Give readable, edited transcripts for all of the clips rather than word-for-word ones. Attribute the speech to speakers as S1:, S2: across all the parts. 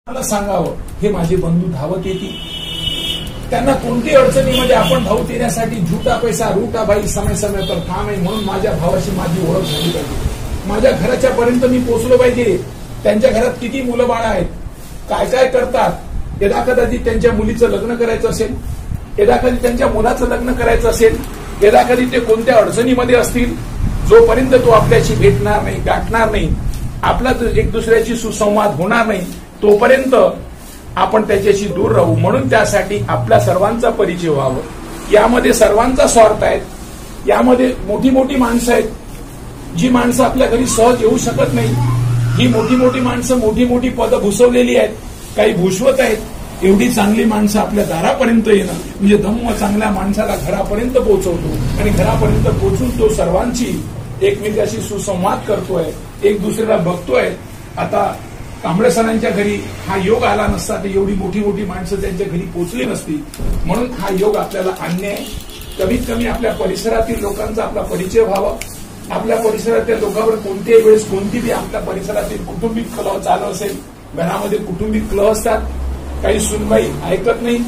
S1: मला सांगावं हे माझे बंधू धावत येतील. त्यांना कोणती अडचणीमध्ये आपण धावत येण्यासाठी झुटा पैसा रूटा बाई समय समय पर काम आहे म्हणून माझ्या भावाशी माझी ओळख झाली पाहिजे. माझ्या घराच्या पर्यंत मी पोहोचलो पाहिजे. त्यांच्या घरात किती मुलं बाळ आहेत, काय काय करतात, यदा कदाचित त्यांच्या मुलीचं लग्न करायचं असेल, यदा कधी त्यांच्या मुलाचं लग्न करायचं असेल, यदा कधी ते कोणत्या अडचणीमध्ये असतील, जोपर्यंत तो आपल्याशी भेटणार नाही, गाठणार नाही, आपला एक दुसऱ्याशी सुसंवाद होणार नाही, तोपर्यंत आपण त्याच्याशी दूर राहू. म्हणून त्यासाठी आपल्या सर्वांचा परिचय व्हावं. यामध्ये सर्वांचा स्वार्थ आहे. यामध्ये मोठी मोठी माणसं आहेत, जी माणसं आपल्या घरी सहज येऊ शकत नाही. ही मोठी मोठी माणसं मोठी मोठी पदं भूषवलेली आहेत, काही भूषवत आहेत. एवढी चांगली माणसं आपल्या दारापर्यंत येणं म्हणजे धम्म चांगल्या माणसाला घरापर्यंत पोहोचवतो आणि घरापर्यंत पोहोचून तो सर्वांची एकमेकाशी सुसंवाद करतोय, एक दुसऱ्याला बघतोय. आता कांबळे सरांच्या घरी हा योग आला नसता तर एवढी मोठी मोठी माणसं त्यांच्या घरी पोहोचली नसती. म्हणून हा योग आपल्याला आणणे आहे. कमीत कमी आपल्या परिसरातील लोकांचा आपला परिचय व्हावा. आपल्या परिसरातील लोकांवर कोणत्याही वेळेस कोणती बी आपल्या परिसरातील कौटुंबिक कलह चालू असेल, घरामध्ये कौटुंबिक कलह असतात, काही सुनबाई ऐकत नाही,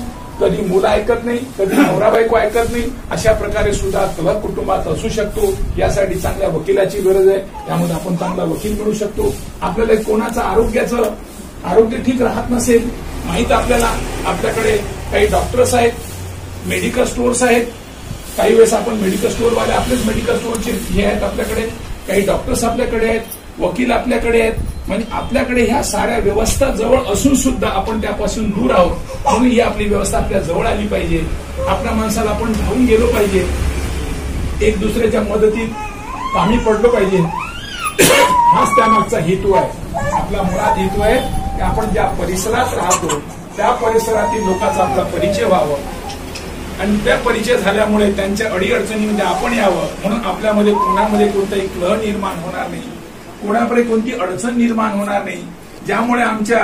S1: कधी मुलं ऐकत नाही, कधी नवरा बायको ऐकत नाही, अशा प्रकारे सुद्धा कलह कुटुंबात असू शकतो. यासाठी चांगल्या वकिलाची गरज आहे. त्यामध्ये आपण चांगला वकील मिळू शकतो. आपल्याला कोणाचं आरोग्य ठीक राहत नसेल, माहित आपल्याला आपल्याकडे काही डॉक्टर्स आहेत, मेडिकल स्टोअर्स आहेत. काही वेळेस आपण मेडिकल स्टोअरवाले आपलेच मेडिकल स्टोअरचे हे आहेत आपल्याकडे, काही डॉक्टर्स आपल्याकडे आहेत, वकील आपल्याकडे आहेत. म्हणजे आपल्याकडे ह्या साऱ्या व्यवस्था जवळ असून सुद्धा आपण त्यापासून दूर आहोत. म्हणून ही आपली व्यवस्था आपल्या जवळ आली पाहिजे. आपल्या माणसाला आपण धावून गेलो पाहिजे, एक दुसऱ्याच्या मदतीत कामी पडलो पाहिजे. हाच त्यामागचा हेतू आहे. आपला मुळात हेतू आहे की आपण ज्या परिसरात राहतो त्या परिसरातील लोकांचा आपला परिचय व्हावा आणि त्या परिचय झाल्यामुळे त्यांच्या अडीअडचणीमध्ये आपण यावं. म्हणून आपल्यामध्ये कोणामध्ये कोणताही कलह निर्माण होणार नाही, कोणाकडे कोणती अडचण निर्माण होणार नाही, ज्यामुळे आमच्या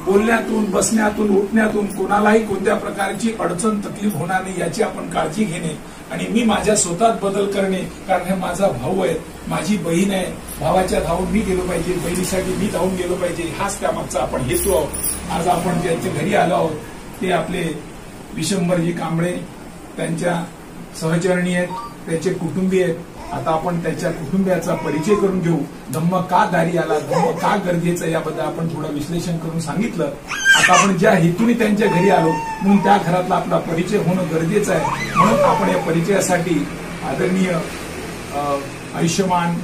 S1: बोलण्यातून बसण्यातून उठण्यातून कोणालाही कोणत्या प्रकारची अडचण तकलीफ होणार नाही याची आपण काळजी घेणे. आणि मी माझ्या स्वतःत बदल करणे, कारण हे माझा भाऊ आहे, माझी बहीण आहे, भावाच्या धावून मी गेलो पाहिजे, बहिणीसाठी मी धावून गेलो पाहिजे. हाच त्यामागचा आपण हेतू आहोत. आज आपण ज्यांच्या घरी आलो आहोत ते आपले विशंभरजी कांबळे, त्यांच्या सहचरणी आहेत, त्याचे कुटुंबीय आहेत. आता आपण त्याच्या कुटुंबियाचा परिचय करून घेऊ. धम्म का दारी आला, धम्म का गरजेचं, याबद्दल आपण थोडं विश्लेषण करून सांगितलं. आता आपण ज्या हेतूने त्यांच्या घरी आलो म्हणून त्या घरातला आपला परिचय होणं गरजेचं आहे. म्हणून आपण या परिचयासाठी आदरणीय आयुष्यमान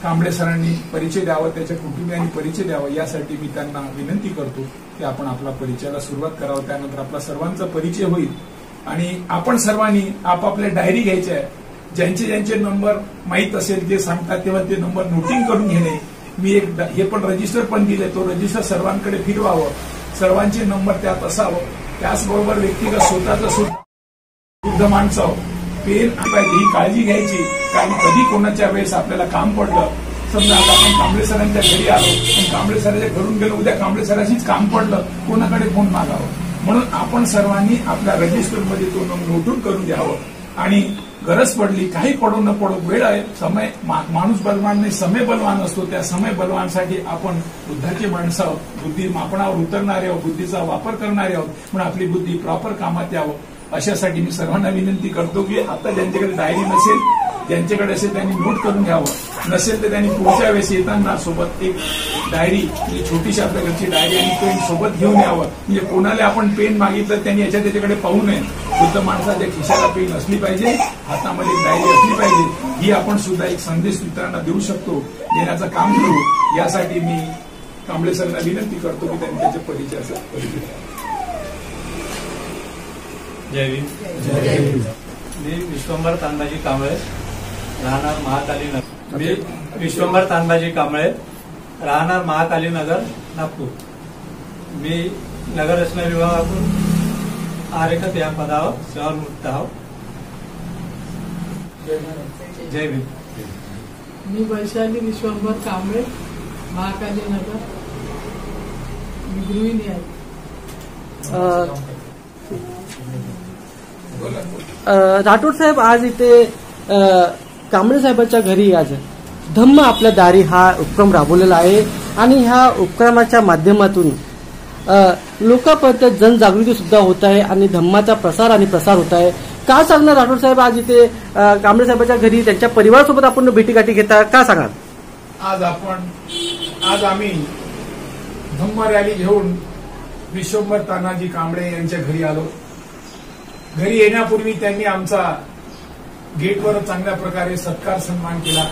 S1: कांबळे सरांनी परिचय द्यावा, त्याच्या कुटुंबियांनी परिचय द्यावा, यासाठी मी त्यांना विनंती करतो की आपण आपला परिचयाला सुरुवात करावं. त्यानंतर आपला सर्वांचा परिचय होईल आणि आपण सर्वांनी आपापल्या डायरी घ्यायच्या आहे. ज्यांचे ज्यांचे नंबर माहीत असेल ते सांगतात तेव्हा ते नंबर नोटिंग करून घेणे. मी एक हे पण रजिस्टर पण दिले, तो रजिस्टर सर्वांकडे फिरवावं, सर्वांचे नंबर त्यात असावं. त्याचबरोबर व्यक्तिगत स्वतःचं शुद्ध माणसं पेन पाहिजे ही काळजी घ्यायची. कारण कधी कोणाच्या वेळेस आपल्याला काम पडलं, समजा आता आपण कांबळे सरांच्या घरी आलो पण कांबळे सरांच्या घरून गेलो, उद्या कांबळे सरांशीच काम पडलं, कोणाकडे फोन मागावं. म्हणून आपण सर्वांनी आपल्या रजिस्टरमध्ये तो नोटून करून घ्यावं. आणि गरज पडली, काही पडो न पडो, वेळ आहे, समय, माणूस बलवान नाही समय बलवान असतो. त्या समय बलवानसाठी आपण बुद्धाची माणसं आहोत, बुद्धी मापणावर उतरणारे आहोत, बुद्धीचा वापर करणारे आहोत. म्हणून आपली बुद्धी प्रॉपर कामात यावं. अशासाठी मी सर्वांना विनंती करतो की आता ज्यांच्याकडे डायरी नसेल, ज्यांच्याकडे असेल त्यांनी नोट करून घ्यावं, नसेल तर त्यांनी पुढच्या वेळेस येताना सोबत एक डायरी म्हणजे छोटीशी आपल्या घरची डायरी आणि पेन सोबत घेऊन यावं. म्हणजे कोणाला आपण पेन मागितलं त्यांनी याच्या त्याच्याकडे पाहू नये. बुद्ध माणसाच्या खिशाला पेन असली पाहिजे, हातामध्ये एक डायरी असली पाहिजे. ही आपण सुद्धा एक संदेश मित्रांना देऊ शकतो, देण्याचं काम करू. यासाठी मी कांबळे सरांना विनंती करतो की त्यांनी त्याच्या परिचयाचा परिचय.
S2: जय भीम. मी विश्वंभर तानबाजी कांबळे, राहणार महाकालीनगर. मी विश्वंभर तानबाजी कांबळे, राहणार महाकालीनगर, नागपूर. मी नगररचना विभागातून आरेखत या पदावर सेवानिवृत्त आहोत. जय भीम.
S3: मी वैशाली विश्वंभर कांबळे, महाकालीनगर, मी गृहिणी आहे.
S4: राठोड साहेब, आज इथे कांबळे साहेबांच्या घरी आज धम्म आपल्या दारी हा उपक्रम राबवलेला आहे आणि ह्या उपक्रमाच्या माध्यमातून लोकांपर्यंत जनजागृती सुद्धा होत आहे आणि धम्माचा प्रसार होत आहे. का सांगणार राठोड साहेब, आज इथे कांबळे साहेबांच्या घरी त्यांच्या परिवारासोबत आपण भेटीगाठी घेता, का सांगाल?
S1: आज आम्ही धम्म रॅली घेऊन विश्वंभर तानाजी कांबळे यांच्या घरी आलो. घरी येण्यापूर्वी त्यांनी आमचा गेटवर चांगल्या प्रकारे सत्कार सन्मान केला.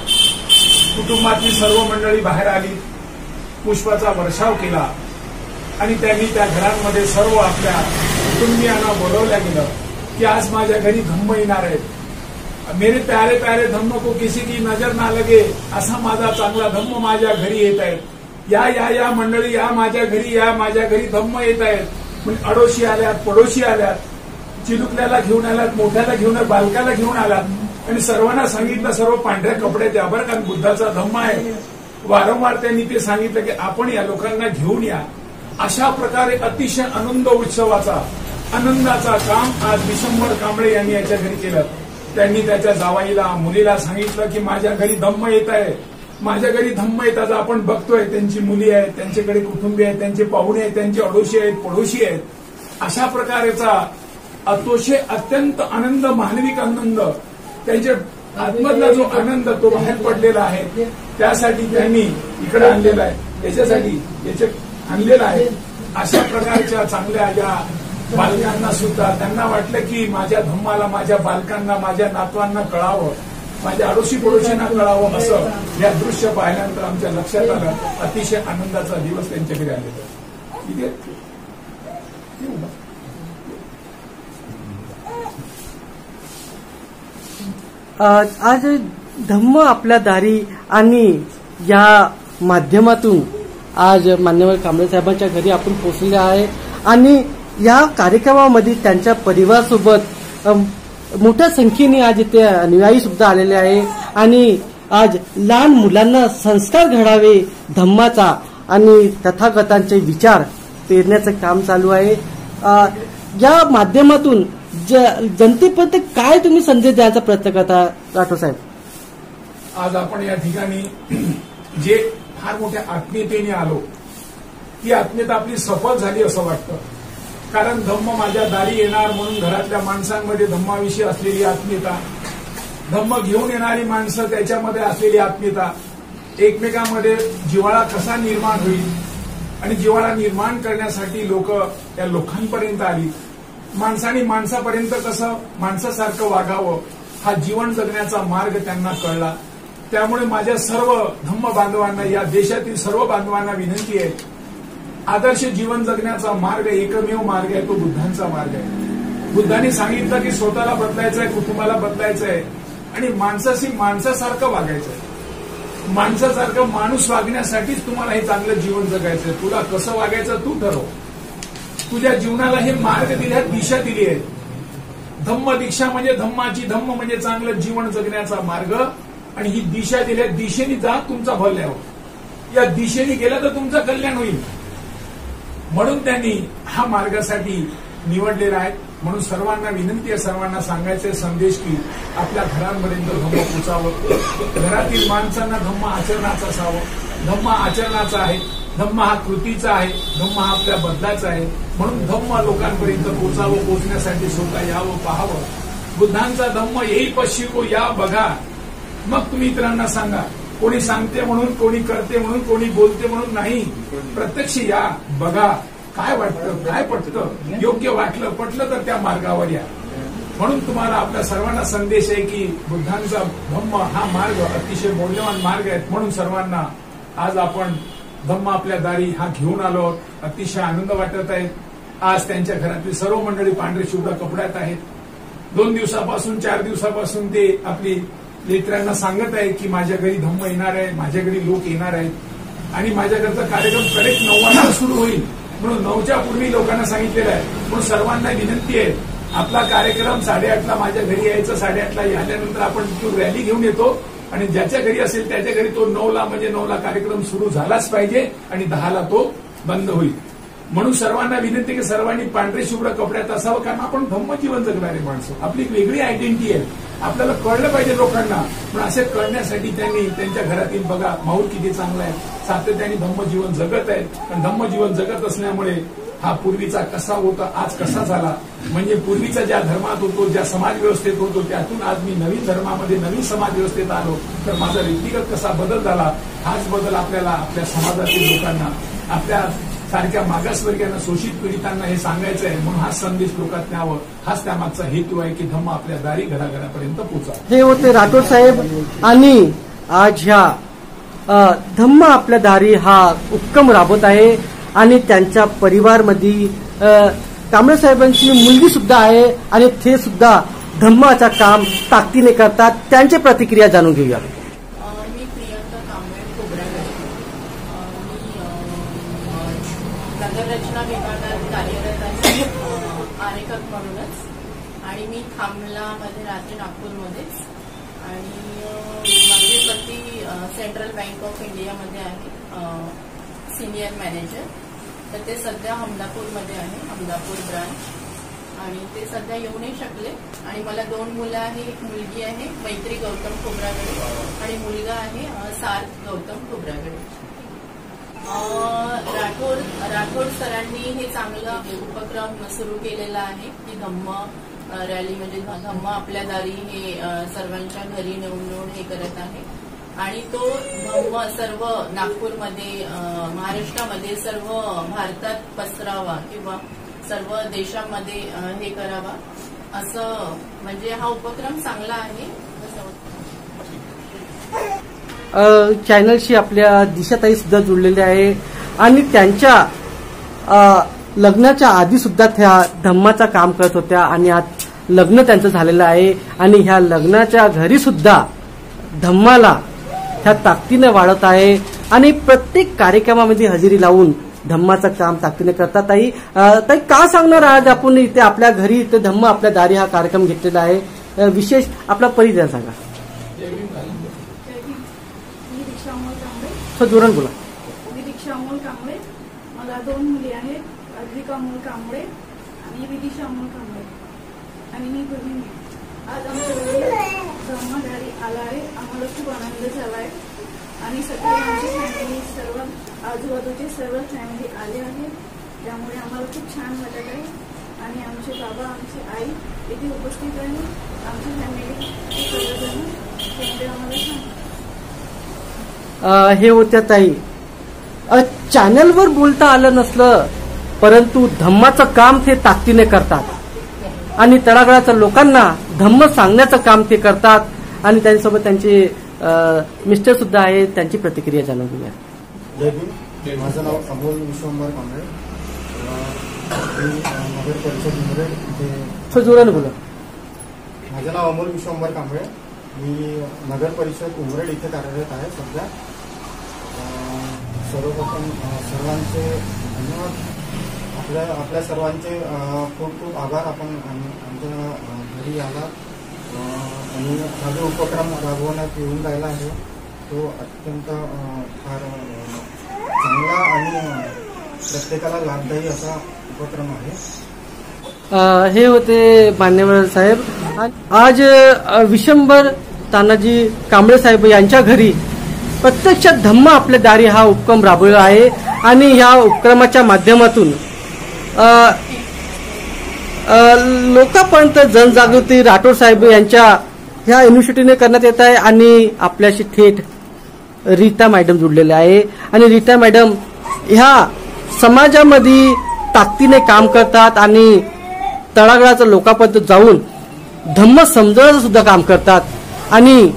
S1: कुटुंबातली सर्व मंडळी बाहेर आली, पुष्पाचा वर्षाव केला आणि त्यांनी त्या घरांमध्ये सर्व आपल्या कुटुंबियांना बोलवल्या गेलं की आज माझ्या घरी धम्म येणार आहेत. मेरे प्यारे प्यारे धम्म को किसी की नजर ना लगे असा माझा चांगला धम्म माझ्या घरी येत आहेत. या मंडळी या माझ्या घरी धम्म येत आहेत. म्हणजे अडोशी आल्यात, पडोशी आल्यात, चिलुकल्याला घेऊन आल्यात, मोठ्याला घेऊन, बालकाला घेऊन आल्यात आणि सर्वांना सांगितलं सर्व पांढऱ्या कपडे द्या बरं, कारण बुद्धाचा धम्म आहे. वारंवार त्यांनी ते सांगितलं की आपण या लोकांना घेऊन या. अशा प्रकारे अतिशय आनंद उत्सवाचा आनंदाचा काम आज विश्वंभर कांबळे यांनी याच्या घरी केलं. त्यांनी त्याच्या जावाईला मुलीला सांगितलं की माझ्या घरी धम्म येत आहे, माझ्या घरी धम्म येत. आज आपण बघतोय त्यांची मुली आहेत, त्यांच्याकडे कुटुंबीय आहेत, त्यांचे पाहुणे आहेत, त्यांचे अडोशी आहेत, पडोशी आहेत. अशा प्रकारचा अतिशय अत्यंत आनंद, मानविक आनंद, त्यांच्या आतमधला जो आनंद तो बाहेर पडलेला आहे त्यासाठी त्यांनी इकडे आणलेला आहे, याच्यासाठी आणलेला आहे. अशा प्रकारच्या चांगल्या या बालकांना सुद्धा त्यांना वाटलं की माझ्या धम्माला माझ्या बालकांना, माझ्या नातवांना कळावं, माझ्या अडोशी पडोशींना कळावं, असं या दृश्य पाहिल्यानंतर आमच्या लक्षात आलं. अतिशय आनंदाचा दिवस त्यांच्याकडे आलेला. ठीक आहे.
S4: आज धम्म आपल्या दारी आणि या माध्यमातून आज मान्यवर कांबळे साहेबांच्या घरी आपण पोहोचले आहे आणि या कार्यक्रमामध्ये त्यांच्या परिवारासोबत मोठ्या संख्येने आज इथे अनुयायी सुद्धा आलेले आहे आणि आज लहान मुलांना संस्कार घडावे धम्माचा आणि तथागतांचे विचार पेरण्याचं काम चालू आहे. या माध्यमातून जनतेपर्यंत काय तुम्ही संदेश द्यायचा प्रयत्न करता राठोड साहेब?
S1: आज आपण या ठिकाणी जे फार मोठ्या आत्मीयतेने आलो, ती आत्मीयता आपली सफल झाली असं वाटतं. कारण धम्म माझ्या दारी येणार म्हणून घरातल्या माणसांमध्ये धम्माविषयी असलेली आत्मीयता, धम्म घेऊन येणारी माणसं त्याच्यामध्ये असलेली आत्मीयता, एकमेकांमध्ये जिव्हाळा कसा निर्माण होईल आणि जिव्हाळा निर्माण करण्यासाठी लोक या लोकांपर्यंत आली. माणसाने माणसापर्यंत कसं माणसासारखं वागावं हा जीवन जगण्याचा मार्ग त्यांना कळला. त्यामुळे माझ्या सर्व धम्म बांधवांना, या देशातील सर्व बांधवांना विनंती आहे, आदर्श जीवन जगण्याचा मार्ग एकमेव मार्ग आहे, तो बुद्धांचा मार्ग आहे. बुद्धांनी सांगितलं की स्वतःला बदलायचं आहे, कुटुंबाला बदलायचं आहे आणि माणसाशी माणसासारखं वागायचं आहे. माणसासारखं माणूस वागण्यासाठीच तुम्हाला हे चांगलं जीवन जगायचं आहे. तुला कसं वागायचं तू ठरव. तुझ्या जीवनाला हे मार्ग दिले, दिशा दिली आहे. धम्म दीक्षा म्हणजे धम्माची, धम्म म्हणजे चांगलं जीवन जगण्याचा मार्ग आणि ही दिशा दिली. दिशेने जा, तुमचा भल्या हो. या दिशेने गेला तर तुमचं कल्याण होईल. म्हणून त्यांनी हा मार्गासाठी निवडलेला आहे. म्हणून सर्वांना विनंती आहे, सर्वांना सांगायचे संदेश की आपल्या घरांपर्यंत धम्म पोचावं. घरातील माणसांना धम्म आचरणाचा असावं. धम्म आचरणाचा आहे, धम्म हा कृतीचा आहे, धम्म हा आपल्या बदलाचा आहे. म्हणून धम्म लोकांपर्यंत पोचावं, पोचण्यासाठी स्वतः यावं, पाहावं. बुद्धांचा धम्म येई पश्चिको, या बघा, मग तुम्ही इतरांना सांगा. कोणी सांगते म्हणून, कोणी करते म्हणून, कोणी बोलते म्हणून नाही. प्रत्यक्ष या, बघा, काय वाटतं, काय पटतं, योग्य वाटलं, पटलं तर त्या मार्गावर या. म्हणून तुम्हाला आपल्या सर्वांना संदेश आहे की बुद्धांचा धम्म हा मार्ग अतिशय मौल्यवान मार्ग आहे. म्हणून सर्वांना आज आपण धम्म आपल्या दारी हा घेऊन आलो. अतिशय आनंद वाटत आहे. आज त्यांच्या घरातली सर्व मंडळी पांढरे शुभ्र कपड्यात आहेत. 2 दिवसापासून 4 दिवसापासून ते आपली लेकरांना सांगत आहे की माझ्या घरी धम्म येणार आहे, माझ्या घरी लोक येणार आहेत आणि माझ्या घरचा कार्यक्रम करेक्ट 9 वाजता सुरू होईल. म्हणून 9च्या पूर्वी लोकांना सांगितलेलं आहे. म्हणून सर्वांना विनंती आहे, आपला कार्यक्रम 8:30ला माझ्या घरी यायचं. 8:30ला आल्यानंतर आपण तिथून रॅली घेऊन येतो आणि ज्याच्या घरी असेल त्याच्या घरी तो 9ला म्हणजे 9ला कार्यक्रम सुरू झालाच पाहिजे आणि 10ला तो बंद होईल. म्हणून सर्वांना विनंती की सर्वांनी पांढरे शुभ्र कपड्यात असावं, कारण आपण धम्म जीवन जगणारे माणसं, आपली एक वेगळी आयडेंटिटी आहे. आपल्याला कळलं पाहिजे लोकांना. पण असे कळण्यासाठी त्यांनी त्यांच्या घरातील बघा माहूल किती चांगला आहे, सातत्याने धम्म जीवन जगत आहेत. पण धम्म जीवन जगत असल्यामुळे हा पूर्वीचा कसा होता आज कसा झाला, म्हणजे पूर्वीचा ज्या धर्मात होतो, ज्या समाज व्यवस्थेत होतो, त्यातून आज मी नवीन धर्मामध्ये नवीन समाज व्यवस्थेत आलो, तर माझा व्यक्तिगत कसा बदल झाला, हाच बदल आपल्याला आपल्या समाजातील लोकांना, आपल्या सारख्या मागासवर्गीयांना, शोषित पीडितांना हे सांगायचं आहे. म्हणून हा संदेश लोकात न्यावं, हाच त्यामागचा हेतू आहे की धम्म आपल्या दारी घराघरापर्यंत पोहोचा.
S4: हे होते राठोड साहेब. आणि आज ह्या धम्म आपल्या दारी हा उपक्रम राबवत आहे आणि त्यांच्या परिवारमध्ये कांबळे साहेबांची मुलगी सुद्धा आहे आणि ते सुद्धा धम्माचं काम ताकदीने करतात. त्यांची प्रतिक्रिया जाणून घेऊया.
S5: मी प्रियंका कांबळे खोब्रागडे. मी नगररचना विभागात कार्यरत आहे आरेखक म्हणूनच, आणि मी खामलामध्ये राहते, नागपूरमध्येच. आणि माझे पती सेंट्रल बँक ऑफ इंडियामध्ये आहे सिनियर मॅनेजर. तर ते सध्या हमदापूरमध्ये आहे, हमदापूर ब्रांच. आणि ते सध्या येऊ नाही शकले. आणि मला 2 मुलं आहे, एक मुलगी आहे मैत्री गौतम खोब्रागडे आणि मुलगा आहे सार्थ गौतम खोब्रागडे. राठोड सरांनी हे चांगला उपक्रम सुरू केलेला आहे की धम्म रॅली, म्हणजे धम्म आपल्या दारी हे सर्वांच्या घरी नेऊन हे करत आहे. आणि तो धम्म सर्व नागपूरमध्ये, महाराष्ट्रामध्ये, सर्व भारतात पसरावा किंवा सर्व देशामध्ये हे करावा, असं म्हणजे हा उपक्रम चांगला आहे.
S4: चॅनलशी आपल्या दिशाताई सुद्धा जुळलेल्या आहे आणि त्यांच्या लग्नाच्या आधी सुद्धा त्या धम्माचं काम करत होत्या आणि आज लग्न त्यांचं झालेलं आहे. आणि ह्या लग्नाच्या घरी सुद्धा धम्माला ह्या ताकदीने वाढत आहे आणि प्रत्येक कार्यक्रमामध्ये हजेरी लावून धम्माचं काम ताकदीने करतात. ताई का सांगणार आज आपण इथे आपल्या घरी इथे धम्म आपल्या दारी हा कार्यक्रम घेतलेला आहे, विशेष आपला परिचय सांगा. जोरान बोला.
S6: मी दीक्षा अमोल कांबळे. मला 2 मुली आहेत, अद्विका अमोल कांबळे आणि विदिशा अमोल कांबळे. आणि मी गृहिणी. आज आमच्या घरी धम्मदारी आला आहे. आम्हाला खूप आनंद झाला आहे. आणि सगळे आमची फॅमिली, सर्व आजूबाजूचे सर्व फॅमिली आले आहेत, त्यामुळे आम्हाला खूप छान वाटत आहे. आणि आमचे बाबा, आमची आई इथे उपस्थित आहे, आमची फॅमिली सर्वजण, त्यामुळे आम्हाला छान.
S4: हे होत्या ताई. चॅनलवर बोलता आलं नसलं परंतु धम्माचं काम ते ताकदीने करतात आणि तळागाळाच्या लोकांना धम्म सांगण्याचं काम ते करतात. आणि त्यांच्यासोबत त्यांचे मिस्टर सुद्धा आहेत, त्यांची प्रतिक्रिया जाणून घेऊया.
S7: जय भीम. माझं नाव अमोल विश्वंभर कांबळे. नगर परिषद उमरेड.
S4: जोराने बोला.
S7: माझं नाव अमोल विश्वंभर कांबळे. मी नगर परिषद उमरेड इथे कार्यरत आहे सध्या. सर्वप्रथम सर्वांचे धन्यवाद. आपल्या सर्वांचे खूप खूप आभार. आपण आमच्या घरी आला आणि हा जो उपक्रम राबवण्यात येऊन राहिला आहे तो अत्यंत फार चांगला आणि प्रत्येकाला लाभदायी असा उपक्रम आहे.
S4: हे होते मान्यवर साहेब. आज विश्वंभर तानाजी कांबळे साहेब यांच्या घरी प्रत्यक्षात धम्म आपल्या दारी हा उपक्रम राबवला आहे आणि ह्या उपक्रमाच्या माध्यमातून लोकांपर्यंत जनजागृती राठोड साहेब यांच्या ह्या इनिशिएटिव्हने करण्यात येत आहे. आणि आपल्याशी थेट रीता मॅडम जुडलेल्या आहे आणि रीता मॅडम ह्या समाजामध्ये ताकदीने काम करतात आणि तळागाळाच्या लोकांपर्यंत जाऊन धम्म समजवण्याचं सुद्धा काम करतात आणि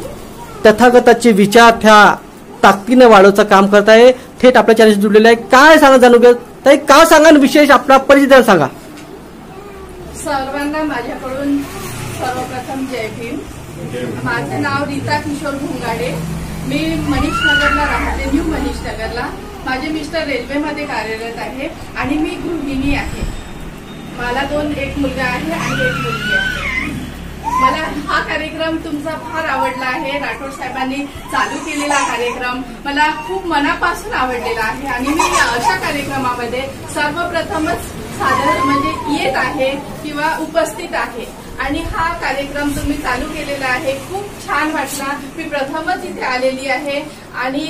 S4: तथागताचे विचार त्या ताकदीने वाढवण्याचं काम करत आहे. थेट आपल्या चॅनलशी जुडलेलं आहे. काय सांगा जाणू घ्या ताई, काय सांगा विशेष आपला परिचय सांगा.
S6: सर्वांना माझ्याकडून सर्वप्रथम जय भीम. माझं नाव रीता किशोर भुंगाडे. मी मनीषनगरला राहते, न्यू मनीषनगरला. माझे मिस्टर रेल्वेमध्ये कार्यरत आहे आणि मी गृहिणी आहे. मला एक मुलगा आहे आणि एक मुलगी आहे. मला हा कार्यक्रम तुमचा फार आवडला आहे. राठोड साहेबांनी चालू केलेला कार्यक्रम मला खूप मनापासून आवडलेला आहे आणि मी अशा कार्यक्रमामध्ये सर्वप्रथमच म्हणजे येत आहे किंवा उपस्थित आहे. आणि हा कार्यक्रम तुम्ही चालू केलेला आहे, खूप छान वाटला. मी प्रथमच इथे आलेली आहे आणि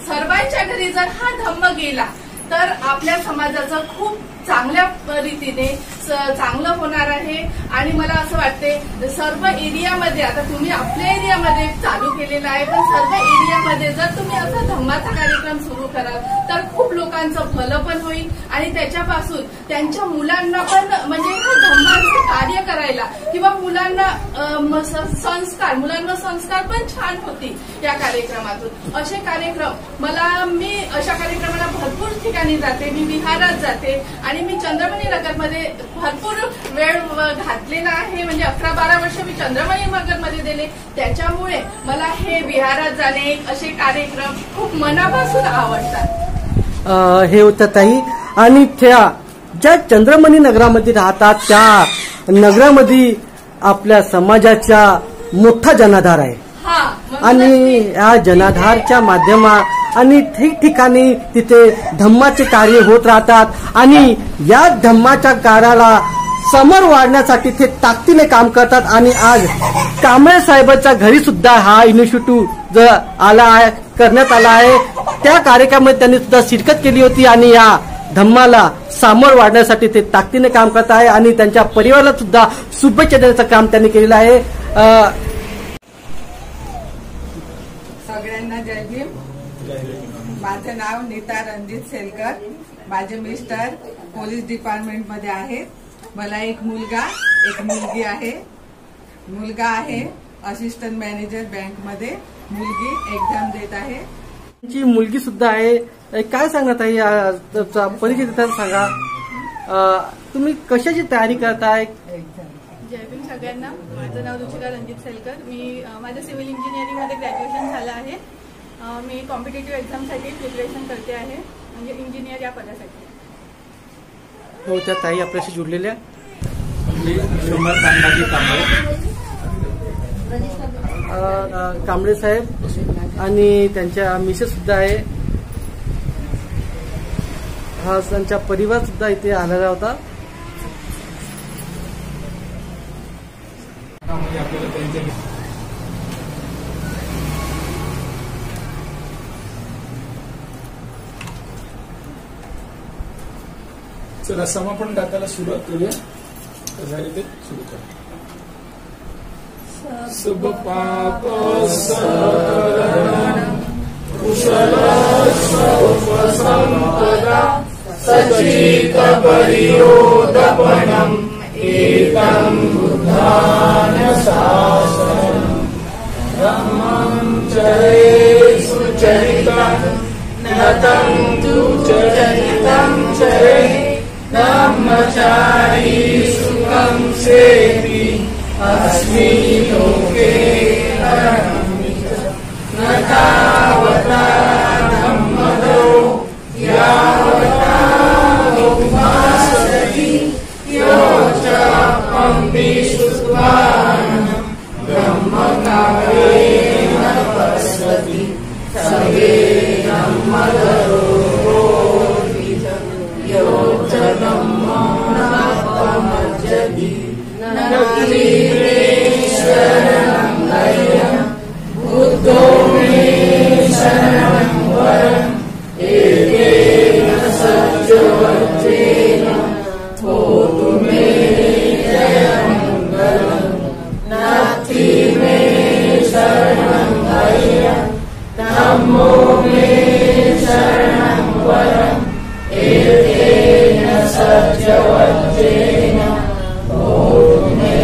S6: सर्वांच्या घरी जर हा धम्म गेला तर आपल्या समाजाचं खूप चांगल्या रीतीने चांगलं होणार आहे. आणि मला असं वाटते सर्व एरियामध्ये, आता तुम्ही आपल्या एरियामध्ये चालू केलेला आहे, पण सर्व एरियामध्ये जर तुम्ही असा धम्माचा कार्यक्रम सुरू कराल तर खूप लोकांचं भलं पण होईल आणि त्याच्यापासून त्यांच्या मुलांना पण म्हणजे धम्माचं कार्य करायला किंवा मुलांना मुलांवर संस्कार पण छान होतील या कार्यक्रमातून. असे कार्यक्रम मी अशा कार्यक्रमाला भरपूर ठिकाणी जाते, मी विहारात जाते आणि मी चंद्रमणी नगरमध्ये भरपूर वेळ घातलेला आहे. म्हणजे 11-12 वर्ष मी चंद्रमणी नगरमध्ये दिले. त्याच्यामुळे मला हे विहारात जाणे असे कार्यक्रम खूप मनापासून आवडतात.
S4: हे होतं ताई. आणि त्या ज्या चंद्रमणी नगरामध्ये राहतात त्या नगरामध्ये आपल्या समाजाचा मोठा जनाधार आहे आणि या जनाधारच्या माध्यमा आणि ठिकठिकाणी तिथे धम्माचे कार्य होत राहतात आणि या धम्माच्या कार्याला समोर वाढण्यासाठी ते ताकदीने काम करतात. आणि आज कांबळे साहेबांच्या घरी सुद्धा हा इनिशिएटिव्ह करण्यात आला आहे. त्या कार्यक्रमामध्ये त्यांनी सुद्धा शिरकत केली होती आणि या धम्माला सामोर वाढण्यासाठी ते ताकदीने काम करत आहे आणि त्यांच्या परिवाराला सुद्धा शुभेच्छा देण्याचं काम त्यांनी केलेलं आहे.
S8: सगळ्यांना जय भीम. माझं नाव नीता रणजित सेलकर. माझे मिस्टर पोलीस डिपार्टमेंट मध्ये आहेत. मला एक मुलगा एक मुलगी आहे. मुलगा आहे असिस्टंट मॅनेजर बँक मध्ये, मुलगी एक्झाम देत आहे.
S4: त्यांची मुलगी सुद्धा आहे. काय सांगत आहे परिचय देताना सांगा. तुम्ही कशाची तयारी करताय?
S5: जय भीम सगळ्यांना. माझं नाव रुचिका रणजित सेलकर. माझं सिव्हिल इंजिनिअरिंग मध्ये ग्रॅज्युएशन झालं आहे. मी कॉम्पिटेटिव्ह एक्झामसाठी प्रिपरेशन करते आहे, म्हणजे इंजिनियर या पदासाठी.
S4: हो, त्या ताई आपल्याशी जुडलेल्या.
S2: विश्वंभर तांबाजी
S4: कांबळे साहेब आणि त्यांच्या मिसेस सुद्धा आहे. हा त्यांचा परिवार सुद्धा इथे आलेला होता.
S1: चला समापन गाताला सुरुवात करूया. झाली ते सुरू करा. सब पाप कुशल संपदा सचित परियोदपनम् एकं बुद्धान शासनम् धम्मं चरे सुचरितं नतं तु चरितं चरे ब्रह्मचारी सुखं सेति अस्मि लोके न तावता धम्मदो यावता उपासति यो च पंपि सुत्वान् ब्रह्मकारेण पश्यति सर्वे धम्मदो यो च धम्मोऽनात्मज्जति नक्ति शरणं गयं बुद्धो मे शरणं वरम् एकेन सत्यवचेन होतु मे जयमङ्गलम् नास्ति मे शरणं गयं धम्मो मे शरणं वरम् एकेन सत्यवचेन होतु मे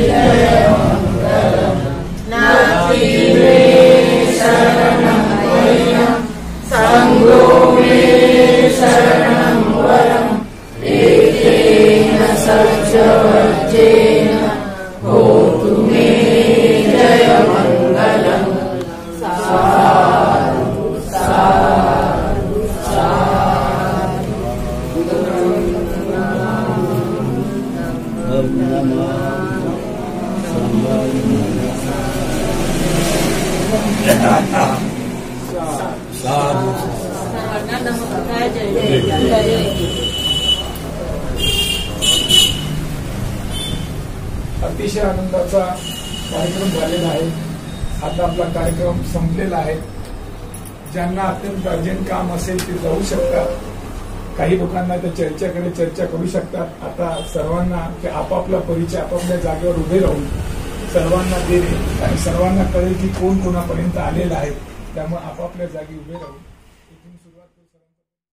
S1: जयमङ्गलम् नास्ति मे शरणं गयं सङ्गो मे शरणं वरम् एकेन सत्यवचेन होतु मे जयमङ्गलम्. साधु साधु साधु. अतिशय आनंदाचा कार्यक्रम झालेला आहे. आता आपला कार्यक्रम संपलेला आहे. ज्यांना अत्यंत अर्जंट काम असेल ते जाऊ शकतात. काही लोकांना त्या चर्चेकडे चर्चा करू शकतात. आता सर्वांना आपापला परिचय आपापल्या जागेवर उभे राहून सर्वांना देणे आणि सर्वांना कळेल की कोण कोणापर्यंत आलेला आहे. त्यामुळे आपापल्या जागी उभे राहून